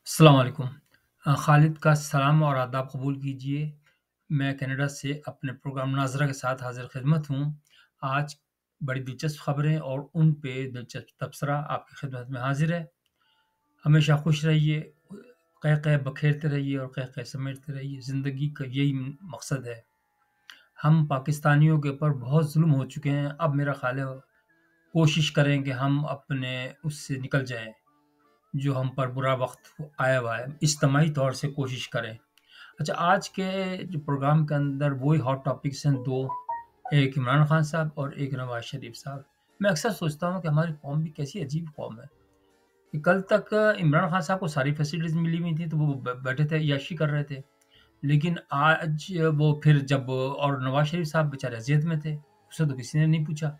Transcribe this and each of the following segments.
अस्सलाम वालेकुम। खालिद का सलाम और आदाब कबूल कीजिए। मैं कनाडा से अपने प्रोग्राम नाज़रा के साथ हाज़िर ख़िदमत हूँ। आज बड़ी दिलचस्प ख़बरें और उन पे दिलचस्प तबसरा आपकी खिदमत में हाज़िर है। हमेशा खुश रहिए, कह-कह बखेरते रहिए और कह-कह समेटते रहिए। ज़िंदगी का यही मकसद है। हम पाकिस्तानियों के ऊपर बहुत ज़ुल्म हो चुके हैं। अब मेरा ख़्याल है कोशिश करें कि हम अपने उससे निकल जाएँ। जो हम पर बुरा वक़्त आया हुआ है, इज्तमाही तौर से कोशिश करें। अच्छा, आज के जो प्रोग्राम के अंदर वही हॉट टॉपिक्स हैं 2, एक इमरान खान साहब और एक नवाज़ शरीफ साहब। मैं अक्सर सोचता हूँ कि हमारी कौम भी कैसी अजीब कौम है, कि कल तक इमरान खान साहब को सारी फैसिलिटीज़ मिली हुई थी, तो वो बैठे थे, अय्याशी कर रहे थे। लेकिन आज वो फिर जब और नवाज़ शरीफ साहब बेचारे अज़ियत में थे, उससे तो किसी ने नहीं पूछा।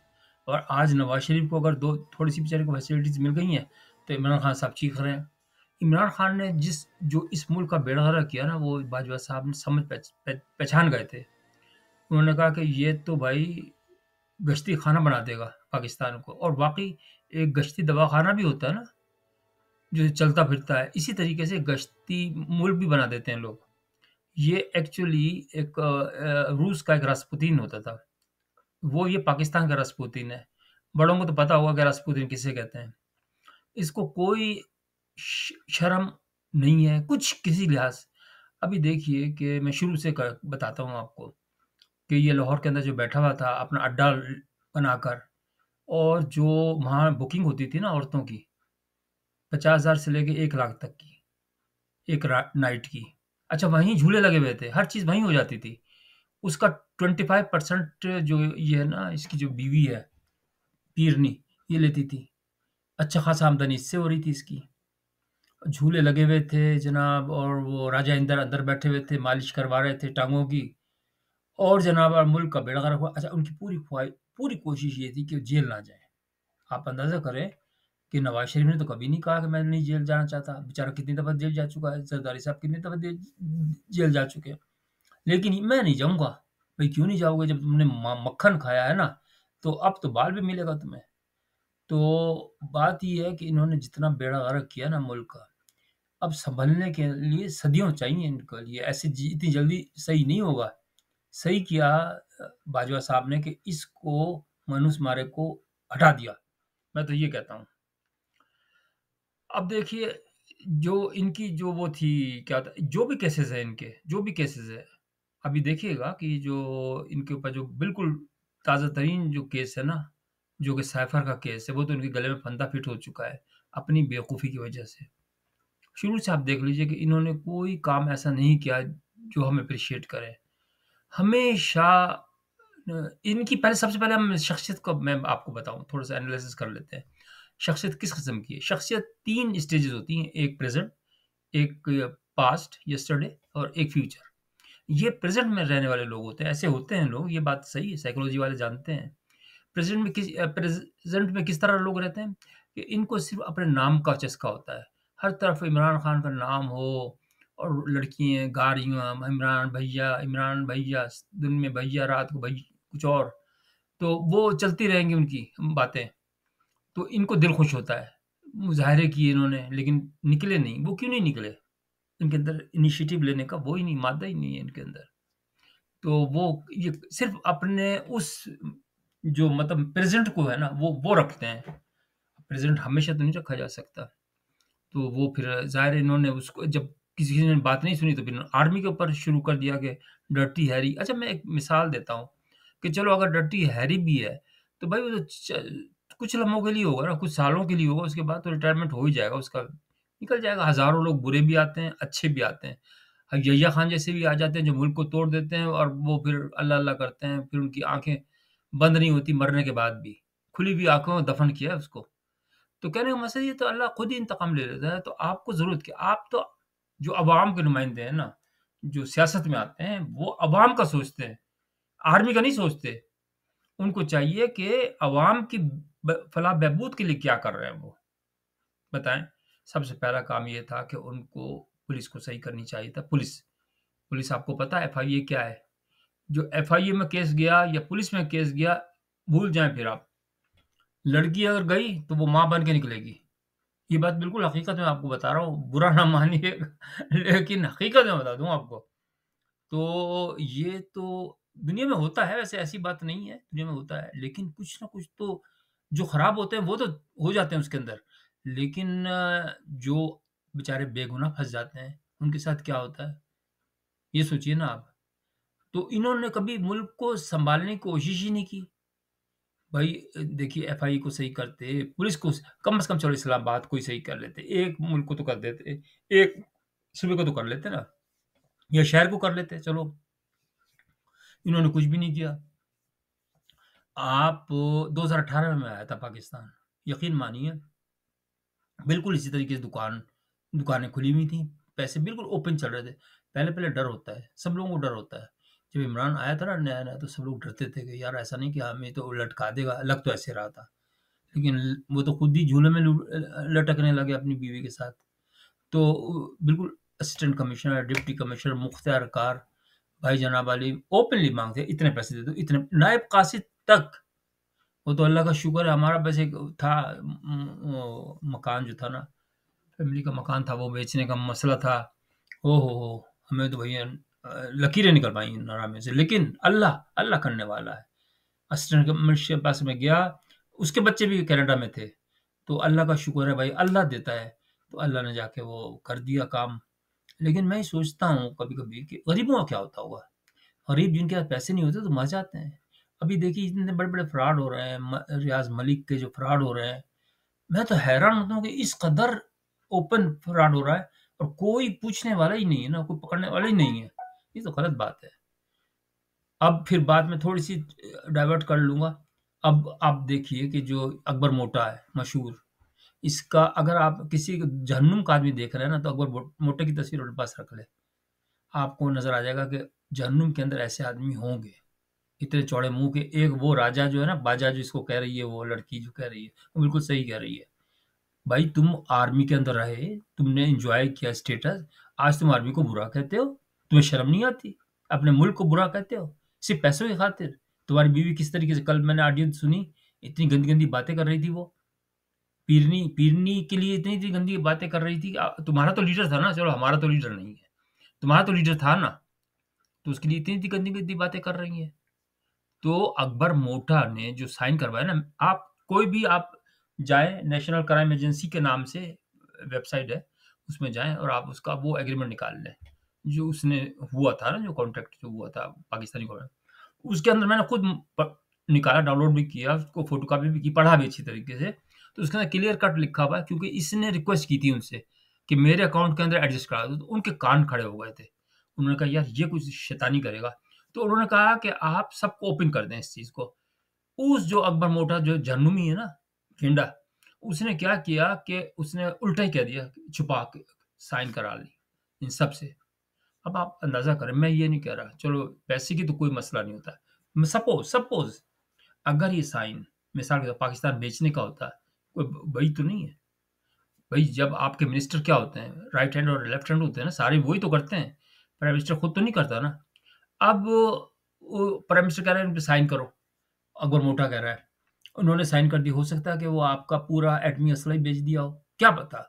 और आज नवाज़ शरीफ को अगर दो थोड़ी-सी बेचारे को फैसिलिटीज़ मिल गई हैं, तो इमरान खान साहब चीख रहे हैं। इमरान खान ने जो इस मुल्क का बेड़ा गर्क किया ना, वो बाजवा साहब ने समझ पहचान गए थे। उन्होंने कहा कि ये तो भाई गश्ती खाना बना देगा पाकिस्तान को, और वाक़ई एक गश्ती दवाखाना भी होता है ना, जो चलता फिरता है, इसी तरीके से गश्ती मुल्क भी बना देते हैं लोग। ये एक्चुअली एक रूस का एक रास्पुतीन होता था। वो ये पाकिस्तान का रास्पुतीन है। बड़ों को तो पता होगा कि रास्पुतीन किसे कहते हैं। इसको कोई शर्म नहीं है, कुछ किसी लिहाज। अभी देखिए कि मैं शुरू से बताता हूँ आपको कि ये लाहौर के अंदर जो बैठा हुआ था अपना अड्डा बनाकर, और जो वहाँ बुकिंग होती थी ना औरतों की, 50,000 से लेके 1 लाख तक की, एक नाइट की। अच्छा, वहीं झूले लगे हुए थे, हर चीज़ वहीं हो जाती थी। उसका 25% जो ये है ना, इसकी जो बीवी है पीरनी, ये लेती थी। अच्छा खासा आमदनी इससे हो रही थी इसकी। झूले लगे हुए थे जनाब, और वो राजा इंदर अंदर बैठे हुए थे, मालिश करवा रहे थे टाँगों की, और जनाब मुल्क का बेड़ा गर्क हुआ। अच्छा, उनकी पूरी कोशिश ये थी कि वो जेल ना जाएँ। आप अंदाज़ा करें कि नवाज़ शरीफ ने तो कभी नहीं कहा कि मैं नहीं जेल जाना चाहता। बेचारा कितनी दफ़ा जेल जा चुका है, ज़रदारी साहब कितनी दफ़ा जेल जा चुके हैं। लेकिन मैं नहीं जाऊँगा। भई क्यों नहीं जाओगे, जब तुमने मक्खन खाया है ना, तो अब तो बाल भी मिलेगा तुम्हें। तो बात ये है कि इन्होंने जितना बेड़ा गर्क किया ना मुल्क का, अब सँभलने के लिए सदियों चाहिए इनके लिए। ऐसे जी इतनी जल्दी सही नहीं होगा। सही किया बाजवा साहब ने कि इसको, मनूस मारे को हटा दिया। मैं तो ये कहता हूँ। अब देखिए, जो इनकी जो वो थी, क्या था, जो भी केसेज़ हैं इनके, जो भी केसेज़ हैं, अभी देखिएगा कि जो इनके ऊपर जो बिल्कुल ताज़ा-तरीन जो केस है ना, जो कि साइफ़र का केस है, वो तो इनके गले में फंदा फिट हो चुका है, अपनी बेवकूफ़ी की वजह से। शुरू से आप देख लीजिए कि इन्होंने कोई काम ऐसा नहीं किया जो हम एप्रिशिएट करें। हमेशा इनकी पहले, सबसे पहले हम शख्सियत को मैं आपको बताऊँ, थोड़ा-सा एनालिसिस कर लेते हैं। शख्सियत किस किस्म की है? शख्सियत 3 स्टेजेज़ होती हैं, एक प्रेज़ेंट, एक पास्ट यस्टरडे और एक फ्यूचर। ये प्रेज़ेंट में रहने वाले लोग होते हैं, ऐसे होते हैं लोग, ये बात सही है, साइकोलॉजी वाले जानते हैं। प्रेज़ेंट में किस तरह लोग रहते हैं कि इनको सिर्फ़ अपने नाम का चस्का होता है। हर तरफ इमरान खान का नाम हो, और लड़कियाँ गा रही हों, इमरान भैया, दिन में भैया, रात को कुछ और, तो वो चलती रहेंगी उनकी बातें। तो इनको दिल खुश होता है। मुज़ाहरे किए इन्होंने, लेकिन निकले नहीं। वो क्यों नहीं निकले? इनके अंदर इनिशिएटिव लेने का वो ही नहीं, मादा ही नहीं है इनके अंदर। तो वो ये सिर्फ़ अपने उस जो मतलब प्रेज़ेंट को है ना, वो रखते हैं। प्रेज़ेंट हमेशा तो नहीं रखा जा सकता। तो वो फिर ज़ाहिर है इन्होंने उसको, जब किसी ने बात नहीं सुनी, तो फिर आर्मी के ऊपर शुरू कर दिया कि डर्टी हैरी। अच्छा, मैं एक मिसाल देता हूँ कि चलो अगर डर्टी हैरी भी है, तो भाई वो तो कुछ लम्हों के लिए होगा ना, कुछ सालों के लिए होगा, उसके बाद तो रिटायरमेंट हो ही जाएगा उसका, निकल जाएगा। हज़ारों लोग बुरे भी आते हैं, अच्छे भी आते हैं। यहिया खान जैसे भी आ जाते हैं जो मुल्क को तोड़ देते हैं, और वो फिर अल्लाह-अल्लाह करते हैं, फिर उनकी आँखें बंद नहीं होती मरने के बाद भी। खुली हुई आँखों में दफ़न किया है उसको। तो कहने का मतलब ये, तो अल्लाह खुद ही इंतकाम ले लेता है, तो आपको ज़रूरत क्या? आप तो जो अवाम के नुमाइंदे हैं ना, जो सियासत में आते हैं, वो अवाम का सोचते हैं, आर्मी का नहीं सोचते। उनको चाहिए कि अवाम की फलाह बहबूद के लिए क्या कर रहे हैं वो, बताएँ? सबसे पहला काम ये था कि उनको पुलिस को सही करनी चाहिए था। पुलिस आपको पता है एफआईए क्या है? जो एफआईए में केस गया या पुलिस में केस गया, भूल जाएँ फिर आप। लड़की अगर गई तो वो माँ बन के निकलेगी। ये बात बिल्कुल हकीकत में आपको बता रहा हूँ, बुरा ना मानिएगा लेकिन हकीकत में बता दूँ आपको। तो ये तो दुनिया में होता है, वैसे ऐसी बात नहीं है, दुनिया में होता है, लेकिन कुछ ना कुछ तो जो खराब होते हैं वो तो हो जाते हैं उसके अंदर। लेकिन जो बेचारे बेगुनाह फँस जाते हैं, उनके साथ क्या होता है? ये सोचिए ना आप। तो इन्होंने कभी मुल्क को सँभालने की कोशिश ही नहीं की। भाई देखिए एफआई को सही करते, पुलिस को कम से कम चलो इस्लामाबाद को ही सही कर लेते, एक मुल्क को तो कर देते, एक सूबे को तो कर लेते ना, या शहर को कर लेते, चलो। इन्होंने कुछ भी नहीं किया। आप 2018 में आया था पाकिस्तान, यकीन मानिए बिल्कुल इसी तरीके से दुकानें खुली हुई थी, पैसे बिल्कुल ओपन चल रहे थे। पहले-पहले डर होता है, सब लोगों को डर होता है। जब इमरान आया था ना नया-नया तो सब लोग डरते थे कि यार ऐसा नहीं कि हमें तो लटका देगा, लग तो ऐसे रहा था। लेकिन वो तो खुद ही झूले में लटकने लगे अपनी बीवी के साथ। तो बिल्कुल असिस्टेंट कमिश्नर, डिप्टी कमिश्नर, मुख्तियार कार, भाई जनाब वाली ओपनली माँगते इतने पैसे दे दो, इतने नायब कासिद तक। वो तो अल्लाह का शुक्र है हमारा बस एक था वो मकान जो था ना, फैमिली का मकान था वो बेचने का मसला था। ओह हो! हमें तो भैया लकीरें निकल पाई नाराज़ से। लेकिन अल्लाह अल्लाह करने वाला है। असिस्टेंट कमिश्नर के पास मैं गया, उसके बच्चे भी कनाडा में थे। तो अल्लाह का शुक्र है भाई, अल्लाह देता है। तो अल्लाह ने जाके वो कर दिया काम। लेकिन मैं ये सोचता हूँ कभी-कभी कि गरीबों का क्या होता होगा? गरीब जिनके पास पैसे नहीं होते तो मर जाते हैं। अभी देखिए इतने बड़े-बड़े फ्रॉड हो रहे हैं, रियाज़ मलिक के जो फ्रॉड हो रहे हैं, मैं तो हैरान होता हूँ कि इस कदर ओपन फ्रॉड हो रहा है और कोई पूछने वाला ही नहीं है ना, कोई पकड़ने वाला ही नहीं है। ये तो गलत बात है। अब फिर बाद में थोड़ी-सी डाइवर्ट कर लूँगा। अब आप देखिए कि जो अकबर मोटा है, मशहूर, इसका अगर आप किसी जहन्नुम का आदमी देख रहे हैं ना, तो अकबर मोटे की तस्वीर अपने पास रख लें। आपको नज़र आ जाएगा कि जहन्नुम के अंदर ऐसे आदमी होंगे। इतने चौड़े मुँह के एक वो राजा जो है ना, बाजा जिसको कह रही है वो लड़की जो कह रही है, वो बिल्कुल सही कह रही है। भाई तुम आर्मी के अंदर रहे, तुमने एन्जॉय किया स्टेटस, आज तुम आर्मी को बुरा कहते हो? तुम्हें शर्म नहीं आती? अपने मुल्क को बुरा कहते हो? सिर्फ़ पैसों की खातिर? तुम्हारी बीवी किस तरीके से कल मैंने ऑडियो सुनी, इतनी गंदी-गंदी बातें कर रही थी वो। पीरनी पीरनी के लिए इतनी-इतनी गंदी बातें कर रही थी। तुम्हारा तो लीडर था ना, चलो हमारा तो लीडर नहीं है। तुम्हारा तो लीडर था ना, तो उसके लिए इतनी-इतनी गंदी-गंदी बातें कर रही हैं। तो अकबर मोटा ने जो साइन करवाया ना, आप कोई भी आप जाएँ नेशनल क्राइम एजेंसी के नाम से वेबसाइट है, उसमें जाएँ और आप उसका वो एग्रीमेंट निकाल लें। जो उसने हुआ था ना, जो कॉन्ट्रैक्ट जो हुआ था पाकिस्तानी गवर्नमेंट, उसके अंदर मैंने खुद प निकाला, डाउनलोड भी किया, उसको फ़ोटोकॉपी भी की, पढ़ा भी अच्छी तरीके से। तो उसके अंदर क्लियर कट लिखा हुआ है क्योंकि इसने रिक्वेस्ट की थी उनसे कि मेरे अकाउंट के अंदर एडजस्ट करा दो, तो उनके कान खड़े हो गए थे। उन्होंने कहा यार ये कुछ शैतानी करेगा। तो उन्होंने कहा कि आप सबको ओपन कर दें इस चीज़ को। उस जो अकबर मोटा जो झन्नुमी है ना, गेंडा, उसने क्या किया कि उसने उल्टा ही कह दिया, छुपा के साइन करा ली इन सब से। अब आप अंदाज़ा करें, मैं ये नहीं कह रहा, चलो पैसे की तो कोई मसला नहीं होता है। सपोज़ सपोज़ अगर ये साइन मिसाल के तौर पाकिस्तान बेचने का होता है, कोई वही तो नहीं है। भई जब आपके मिनिस्टर क्या होते हैं, राइट हैंड और लेफ्ट हैंड होते हैं ना, सारे वही तो करते हैं। प्राइम मिनिस्टर खुद तो नहीं करता ना। अब वो प्राइम मिनिस्टर कह रहे हैं इन पे साइन करो, अकबर मोटा कह रहा है। उन्होंने साइन कर दी, हो सकता है कि वो आपका पूरा एटमी असला ही बेच दिया हो, क्या पता?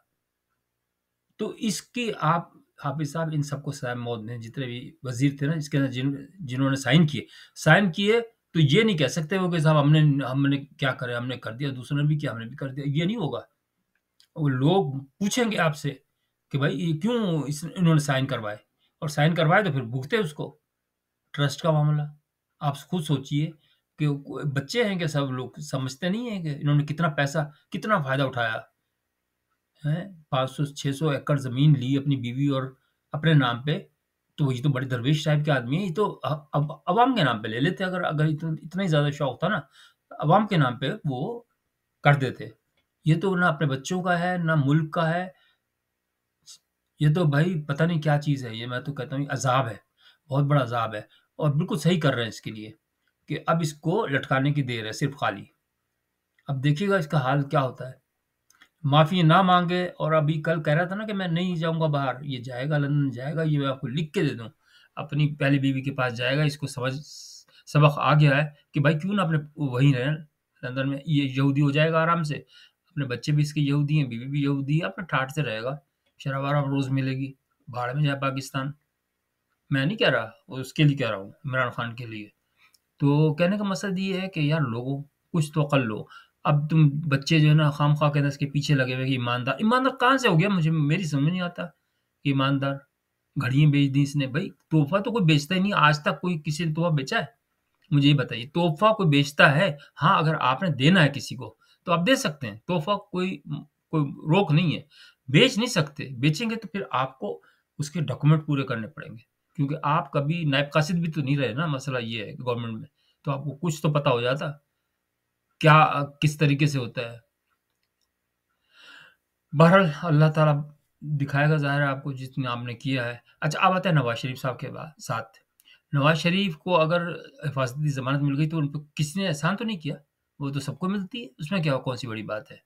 तो इसकी आप हाफ़िज़ साहब इन सबको सज़ाए मौत दें, जितने भी वज़ीर थे ना इसके अंदर जिन्होंने साइन किए तो ये नहीं कह सकते वो कि साहब हमने हमने क्या करा, हमने कर दिया, दूसरों ने भी किया, हमने भी कर दिया, ये नहीं होगा। वो लोग पूछेंगे आपसे कि भाई ये क्यों इन्होंने साइन करवाए और साइन करवाए तो फिर भुगते उसको। ट्रस्ट का मामला। आप खुद सोचिए कि बच्चे हैं क्या सब लोग? समझते नहीं हैं कि इन्होंने कितना पैसा, कितना फ़ायदा उठाया, हैं? 500-600 एकड़ ज़मीन ली अपनी बीवी और अपने नाम पे, तो ये तो बड़े दरवेश टाइप के आदमी हैं, ये तो अब अवाम के नाम पे ले लेते अगर अगर इतना ही ज़्यादा शौक था ना, अवाम के नाम पे वो कर देते। ये तो ना अपने बच्चों का है, ना मुल्क का है, ये तो भाई पता नहीं क्या चीज़ है ये, मैं तो कहता हूँ ये अज़ाब है, बहुत बड़ा अज़ाब है और बिल्कुल सही कर रहे हैं इसके लिए कि अब इसको लटकाने की देर है सिर्फ़ खाली। अब देखिएगा इसका हाल क्या होता है। माफ़ी ना माँगे और अभी कल कह रहा था ना कि मैं नहीं जाऊँगा बाहर, ये जाएगा लंदन जाएगा, ये मैं आपको लिख के दे दूँ। अपनी पहली बीवी के पास जाएगा, इसको सबक आ गया है कि भाई क्यों ना अपने वहीं रहें लंदन में, ये यहूदी हो जाएगा आराम से। अपने बच्चे भी इसके यहूदी हैं, बीवी भी यहूदी है, अपने ठाठ से रहेगा। शराब-वराब रोज़ मिलेगी, भाड़ में जाए पाकिस्तान। मैं नहीं कह रहा, उसके लिए कह रहा हूँ, इमरान खान के लिए। तो कहने का मकसद ये है कि यार लोगों, कुछ तो अकल लो। अब तुम बच्चे जो है ना खामख़ा के इसके पीछे लगे हुए कि ईमानदार, ईमानदार कहाँ से हो गया, मुझे मेरी समझ में नहीं आता। कि ईमानदार, घड़ियाँ बेच दी इसने, भई तोहफ़ा तो कोई बेचता ही नहीं, आज तक कोई किसी ने तोहफ़ा बेचा है? मुझे ये बताइए, तोहफ़ा कोई बेचता है? हाँ, अगर आपने देना है किसी को, तो आप दे सकते हैं, तोहफ़ा कोई रोक नहीं है। बेच नहीं सकते, बेचेंगे तो फिर आपको उसके डॉक्यूमेंट पूरे करने पड़ेंगे, क्योंकि आप कभी नायब कासिद भी तो नहीं रहे ना, मसला ये है गवर्नमेंट में, तो आपको कुछ तो पता हो जाता, क्या किस तरीके से होता है। बहरहाल अल्लाह ताला दिखाएगा ज़ाहिर है आपको जितना आपने किया है। अच्छा, अब आते हैं नवाज़ शरीफ साहब के साथ। नवाज़ शरीफ को अगर हिफाज़ती ज़मानत मिल गई तो उन पे किसी ने एहसान तो नहीं किया, वो तो सबको मिलती है, उसमें क्या कौन-सी बड़ी बात है।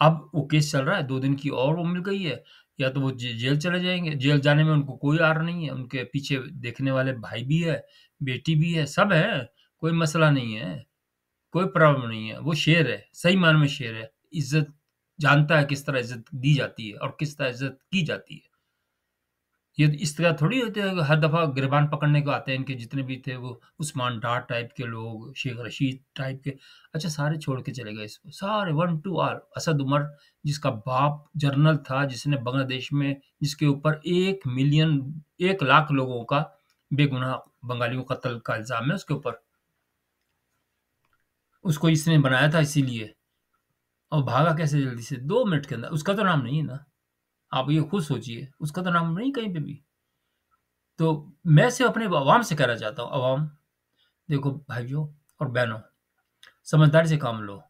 अब वो केस चल रहा है, 2 दिन की और वो मिल गई है, या तो वो जेल चले जाएँगे, जेल जाने में उनको कोई आर नहीं है, उनके पीछे देखने वाले भाई भी है, बेटी भी है, सब है, कोई मसला नहीं है, कोई प्रॉब्लम नहीं है, वो शेर है, सही मायने में शेर है, इज़्ज़त जानता है किस तरह इज़्ज़त दी जाती है और किस तरह इज़्ज़त की जाती है। ये इस तरह थोड़ी होते हैं कि हर दफ़ा गिरबान पकड़ने को आते हैं इनके जितने भी थे वो उस्मान डार टाइप के लोग, शेख रशीद टाइप के, अच्छा सारे छोड़ के चले गए इसको, सारे one to all. Asad Umar जिसका बाप जनरल था, जिसने बांग्लादेश में जिसके ऊपर 1 मिलियन 1 लाख लोगों का बेगुनाह बंगालियों को कत्ल का इल्ज़ाम है उसके ऊपर। उसको इसने बनाया था इसीलिए, और भागा कैसे जल्दी से 2 मिनट के अंदर, उसका तो नाम नहीं है ना। आप ये खुद सोचिए, उसका तो नाम नहीं कहीं पे भी। तो मैं सिर्फ़ अपने अवाम से कहना चाहता हूँ, अवाम, देखो भाइयों और बहनों, समझदारी से काम लो।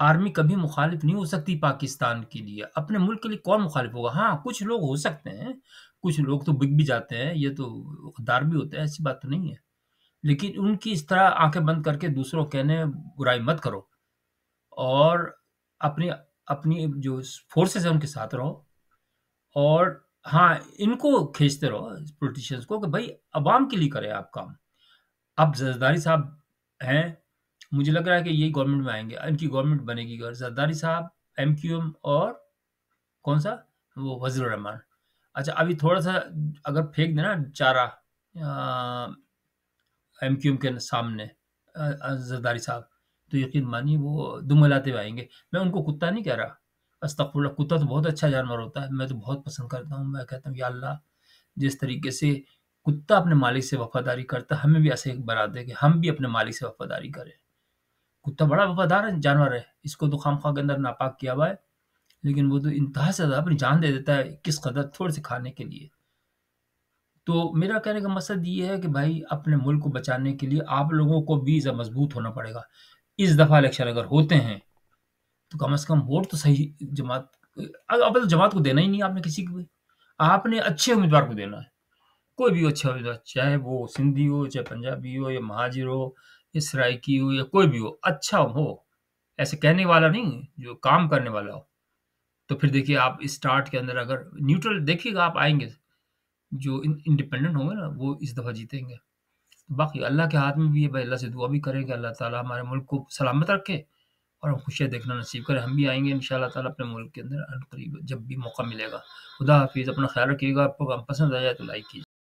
आर्मी कभी मुखालिफ नहीं हो सकती पाकिस्तान के लिए, अपने मुल्क के लिए कौन मुखालिफ होगा? हाँ, कुछ लोग हो सकते हैं, कुछ लोग तो बिक भी जाते हैं, ये तो गद्दार भी होते हैं, ऐसी बात तो नहीं है। लेकिन उनकी इस तरह आँखें बंद करके दूसरों को कहने बुराई मत करो, और अपनी अपनी जो फ़ोर्सेस हैं उनके साथ रहो, और हाँ, इनको खींचते रहो पॉलिटिशियंस को कि भई अवाम के लिए करें आप काम। अब ज़रदारी साहब हैं, मुझे लग रहा है कि यही गवर्नमेंट में आएँगे, इनकी गवर्नमेंट बनेगी अगर ज़रदारी साहब, एमक्यूएम और कौन-सा? वो वज़ीरुर रहमान। अच्छा, अभी थोड़ा-सा अगर फेंक दें ना चारा एमक्यूएम के सामने ज़रदारी साहब, तो यकीन मानिए वो दुम हिलाते हुए आएँगे। मैं उनको कुत्ता नहीं कह रहा, अस्तगफुरुल्लाह, कुत्ता तो बहुत अच्छा जानवर होता है, मैं तो बहुत पसंद करता हूँ। मैं कहता हूँ या अल्लाह, जिस तरीके से कुत्ता अपने मालिक से वफ़ादारी करता है, हमें भी ऐसे एक बना दे कि हम भी अपने मालिक से वफ़ादारी करें। कुत्ता बड़ा वफ़ादार जानवर है, इसको तो खामख़ा के अंदर नापाक किया हुआ है, लेकिन वो तो इंतहा से ज़्यादा अपनी जान दे देता है, किस कदर, थोड़े-से खाने के लिए। तो मेरा कहने का मकसद ये है कि भाई अपने मुल्क को बचाने के लिए आप लोगों को भी मज़बूत होना पड़ेगा। इस दफ़ा इलेक्शन अगर होते हैं, तो कम से कम वोट तो सही जमात, अब तो जमात को देना ही नहीं है आपने किसी को भी। आपने अच्छे उम्मीदवार को देना है। कोई भी अच्छा उम्मीदवार, चाहे वो सिंधी हो, चाहे पंजाबी हो, या महाजिर हो, या सराइकी हो, या कोई भी हो, अच्छा हो। ऐसे कहने वाला नहीं, जो काम करने वाला हो। तो फिर देखिए आप स्टार्ट के अंदर अगर न्यूट्रल देखिएगा आप आएँगे, जो इंडिपेंडेंट होंगे ना, वो इस दफ़ा जीतेंगे। बाकी अल्लाह के हाथ में भी है भाई, अल्लाह से दुआ भी करें कि अल्लाह ताला हमारे मुल्क को सलामत रखे और हम खुशियाँ देखना नसीब करें। हम भी आएँगे इंशाअल्लाह ताला अपने मुल्क के अंदर अनकरीब जब भी मौका मिलेगा। खुदा हाफ़िज़, अपना ख़्याल रखिएगा। प्रोग्राम पसंद आया तो लाइक कीजिए।